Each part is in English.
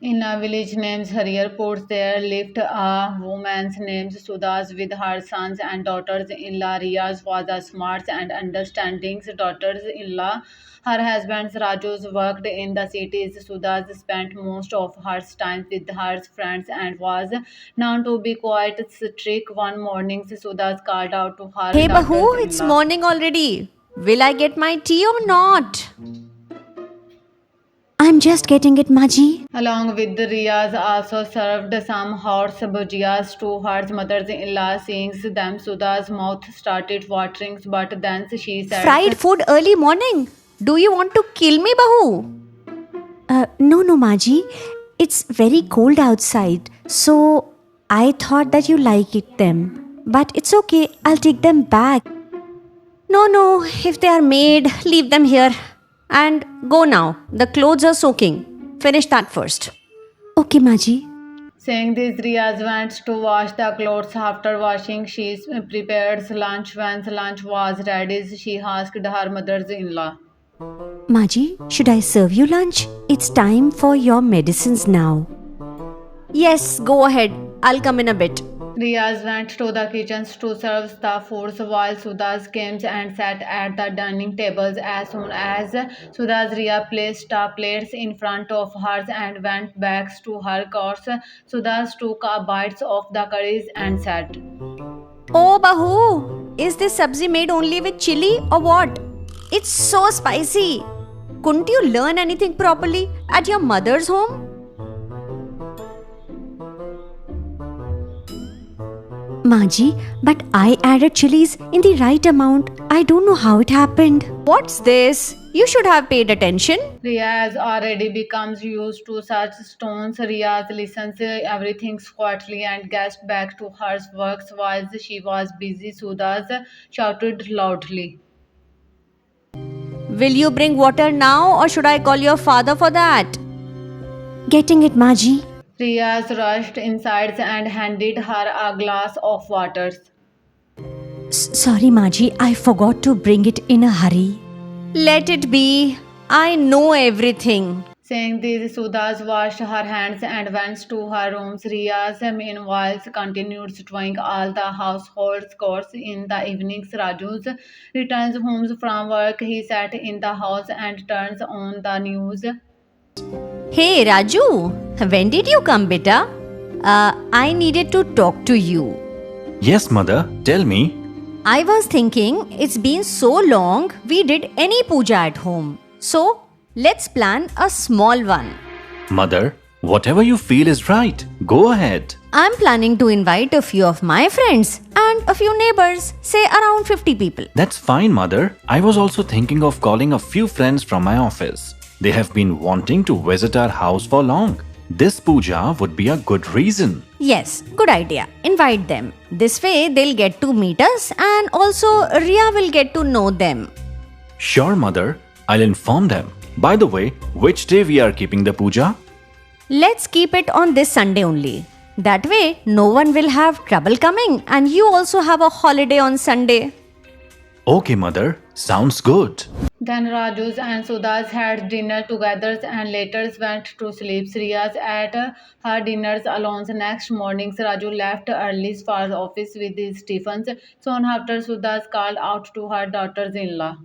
In a village named Harierpur, there lived a woman named Sudas with her sons and daughters-in-law. Riaz was a smart and understanding daughter-in-law. Her husband Rajus worked in the cities. Sudas spent most of her time with her friends and was known to be quite strict. One morning, Sudas called out to her Hey Bahu, it's daughters-in-law. morning already. Will I get my tea or not? I'm just getting it, Maji. Along with the Riaz also served some hot bhujiyas to her mother-in-law. Seeing them, Sudha's mouth started watering, but then she Fried said, food early morning. Do you want to kill me, Bahu? No, Maji. It's very cold outside, so I thought that you like it them. But it's okay, I'll take them back. No, if they are made, leave them here. And go now. The clothes are soaking. Finish that first. Okay, Maji. saying this, Riaz went to wash the clothes. After washing, she prepared lunch. When lunch was ready, she asked her mother-in-law. Maji, should I serve you lunch? It's time for your medicines now. Yes, go ahead. I'll come in a bit. Riaz went to the kitchen to serve the foods while Sudhas came and sat at the dining tables. As soon as Sudhas Ria placed the plates in front of her and went back to her course, Sudhas took a bite of the curries and said, Oh, Bahu, is this sabzi made only with chili or what? It's so spicy. Couldn't you learn anything properly at your mother's home? Maji, but I added chilies in the right amount. I don't know how it happened. What's this? You should have paid attention. Riaz already becomes used to such stones. Riaz listens everything quietly and gets back to her work while she was busy. Sudhas shouted loudly. Will you bring water now or should I call your father for that? Getting it, Maji? Riaz rushed inside and handed her a glass of water. Sorry, Maji, I forgot to bring it in a hurry. Let it be. I know everything. Saying this, Sudhas washed her hands and went to her rooms. Riaz, meanwhile, continued doing all the household chores. In the evenings, Raju returns home from work. He sat in the house and turns on the news. Hey Raju, when did you come, beta? I needed to talk to you. Yes, mother, tell me. I was thinking it's been so long we did any puja at home. So let's plan a small one. Mother, whatever you feel is right. Go ahead. I'm planning to invite a few of my friends and a few neighbors, say around 50 people. That's fine, mother. I was also thinking of calling a few friends from my office. They have been wanting to visit our house for long. This puja would be a good reason. Yes, good idea. Invite them. This way they'll get to meet us and also Ria will get to know them. Sure, mother. I'll inform them. By the way, which day we are keeping the puja? Let's keep it on this Sunday only. That way no one will have trouble coming and you also have a holiday on Sunday. Okay, mother. Sounds good. Then Raju and Sudhas had dinner together and later went to sleep. Riaz at her dinners alone. Next morning, Raju left early for the office with his Stephens. Soon after, Sudhas called out to her daughters-in-law.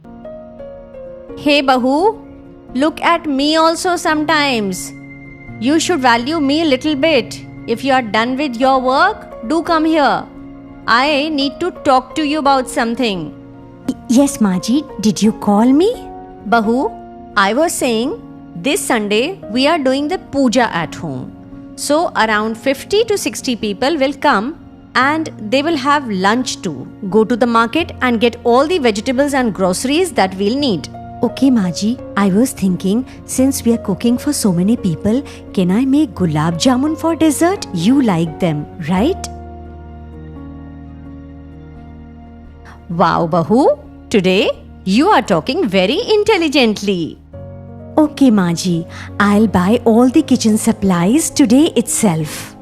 Hey Bahu, look at me also sometimes. You should value me a little bit. If you are done with your work, do come here. I need to talk to you about something. Yes, Maji, did you call me? Bahu, I was saying this Sunday we are doing the puja at home. So around 50 to 60 people will come and they will have lunch too. Go to the market and get all the vegetables and groceries that we'll need. Okay, Maji, I was thinking since we are cooking for so many people, can I make gulab jamun for dessert? You like them, right? Wow, Bahu, today you are talking very intelligently. Okay, Maji, I'll buy all the kitchen supplies today itself.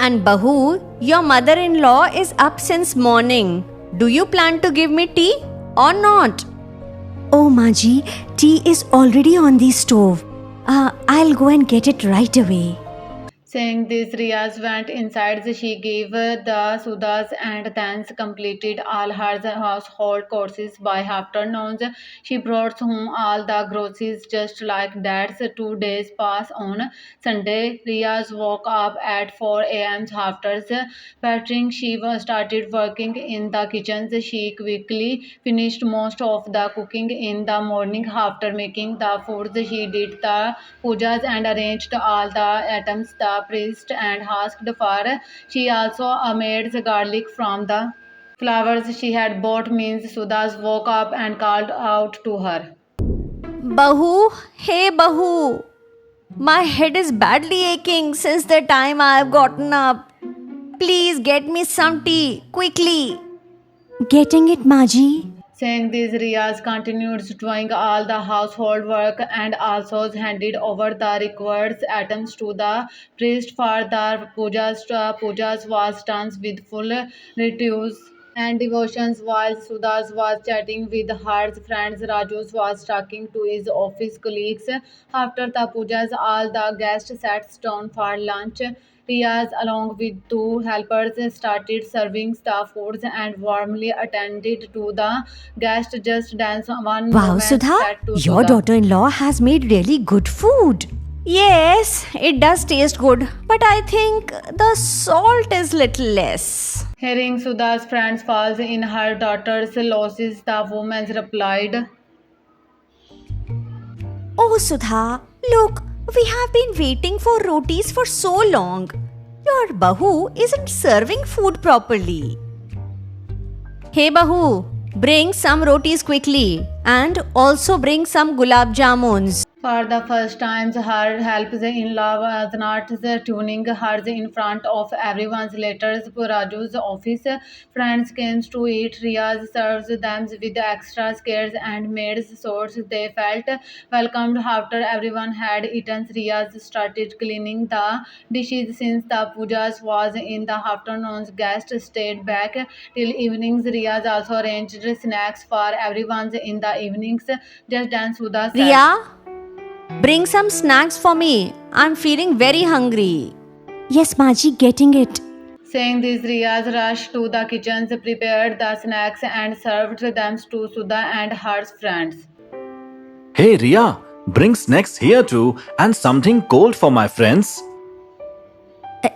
And Bahu, your mother-in-law is up since morning. Do you plan to give me tea or not? Oh, Maji, tea is already on the stove. I'll go and get it right away. Saying this, Riaz went inside. She gave the Sudhas and then completed all her household courses by afternoons. She brought home all the groceries just like that. 2 days pass on. Sunday, Riaz woke up at 4 a.m. After bathing, she started working in the kitchen. She quickly finished most of the cooking in the morning. After making the foods, she did the pujas and arranged all the items the priest and asked for. She also made garlic from the flowers she had bought. Means Sudhas woke up and called out to her. Bahu, hey Bahu, my head is badly aching since the time I have gotten up. Please get me some tea, quickly. Getting it, Maji? Saying this, Riaz continued doing all the household work and also handed over the required items to the priest for the pujas. Pujas was done with full rituals and devotions while Sudhas was chatting with her friends. Raju was talking to his office colleagues. After the pujas, all the guests sat down for lunch. Riaz, along with two helpers, started serving the foods and warmly attended to the guests. Just dance one Wow, moment Sudha, said to your Sudha. daughter-in-law has made really good food. Yes, it does taste good, but I think the salt is little less. Hearing Sudha's friends falls in her daughter's losses, the woman replied, Oh, Sudha, look, we have been waiting for rotis for so long. Your Bahu isn't serving food properly. Hey Bahu, bring some rotis quickly and also bring some gulab jamuns. For the first time, her help-in-law was not tuning her in front of everyone's letters. Raju's office friends came to eat. Riaz serves them with extra cares and made sure they felt welcomed. After everyone had eaten, Riaz started cleaning the dishes. Since the pujas was in the afternoons, guests stayed back till evenings. Riaz also arranged snacks for everyone in the evenings. Just then Sudha said, Riya, bring some snacks for me. I'm feeling very hungry. Yes, Maji, getting it. Saying this, Riaz rushed to the kitchen, prepared the snacks and served them to Sudha and her friends. Hey Ria, bring snacks here too and something cold for my friends.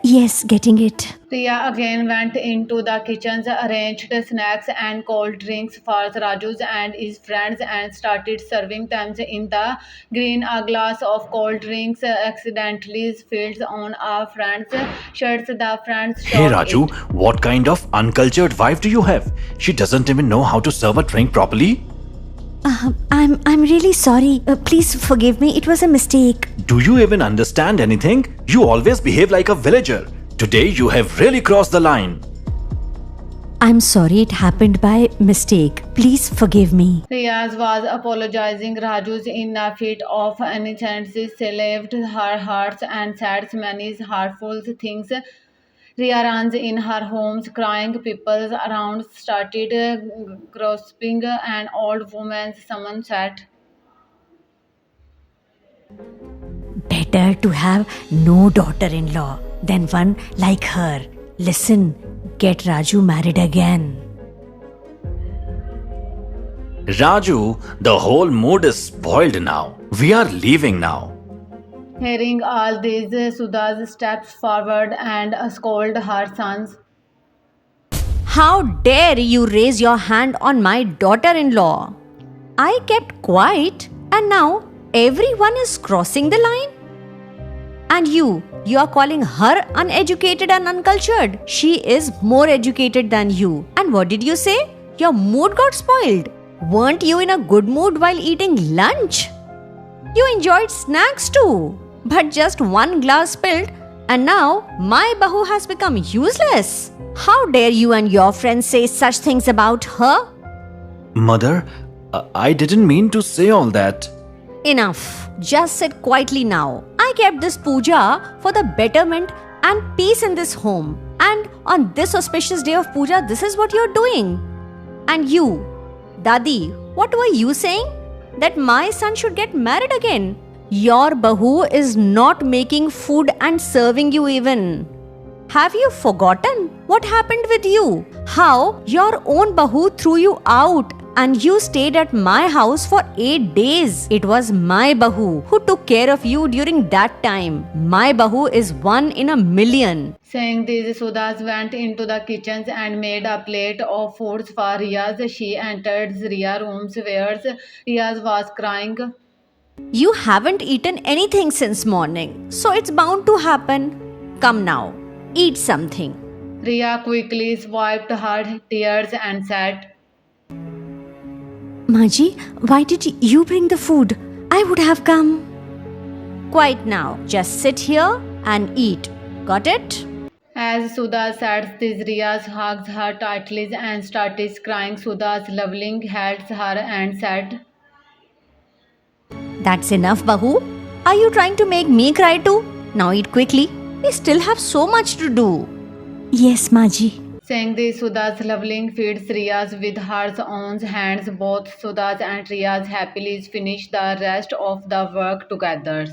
Yes, getting it. Riya again went into the kitchen, arranged snacks and cold drinks for Raju and his friends and started serving them in the green. A glass of cold drinks accidentally spilled on our friend's shirts. The friends Hey shocked Raju, it. what kind of uncultured wife do you have? She doesn't even know how to serve a drink properly. I'm really sorry. Please forgive me. It was a mistake. Do you even understand anything? You always behave like a villager. Today you have really crossed the line. I'm sorry it happened by mistake. Please forgive me. Riaz was apologizing. Raju, in a fit of innocence, saved her heart and said many hurtful things. Riya runs in her homes, crying. People around started gossiping. An old woman, someone said, Better to have no daughter-in-law than one like her. Listen, get Raju married again. Raju, the whole mood is spoiled now. We are leaving now. Hearing all this, Sudha steps forward and scolded her sons. How dare you raise your hand on my daughter-in-law? I kept quiet and now everyone is crossing the line. And you are calling her uneducated and uncultured. She is more educated than you. And what did you say? Your mood got spoiled. Weren't you in a good mood while eating lunch? You enjoyed snacks too. But just one glass spilled and now my Bahu has become useless. How dare you and your friends say such things about her? Mother, I didn't mean to say all that. Enough. Just sit quietly now. I kept this puja for the betterment and peace in this home. And on this auspicious day of puja, this is what you're doing. And you, Dadi, what were you saying? That my son should get married again. Your Bahu is not making food and serving you even. Have you forgotten what happened with you? How your own Bahu threw you out and you stayed at my house for 8 days. It was my Bahu who took care of you during that time. My Bahu is one in a million. Saying this, Sudhas went into the kitchen and made a plate of foods for Riyaz. She entered Riya's room where Riyaz was crying. You haven't eaten anything since morning, so it's bound to happen. Come now, eat something. Riya quickly wiped her tears and said, Maji, why did you bring the food? I would have come. Quiet now, just sit here and eat. Got it? As Sudha said this, Riya hugged her tightly and started crying. Sudha's loving held her and said, That's enough, Bahu. Are you trying to make me cry too? Now eat quickly. We still have so much to do. Yes, Maji. saying this, Sudha's loving feeds Riya's with her own hands. Both Sudha's and Riya's happily finish the rest of the work together.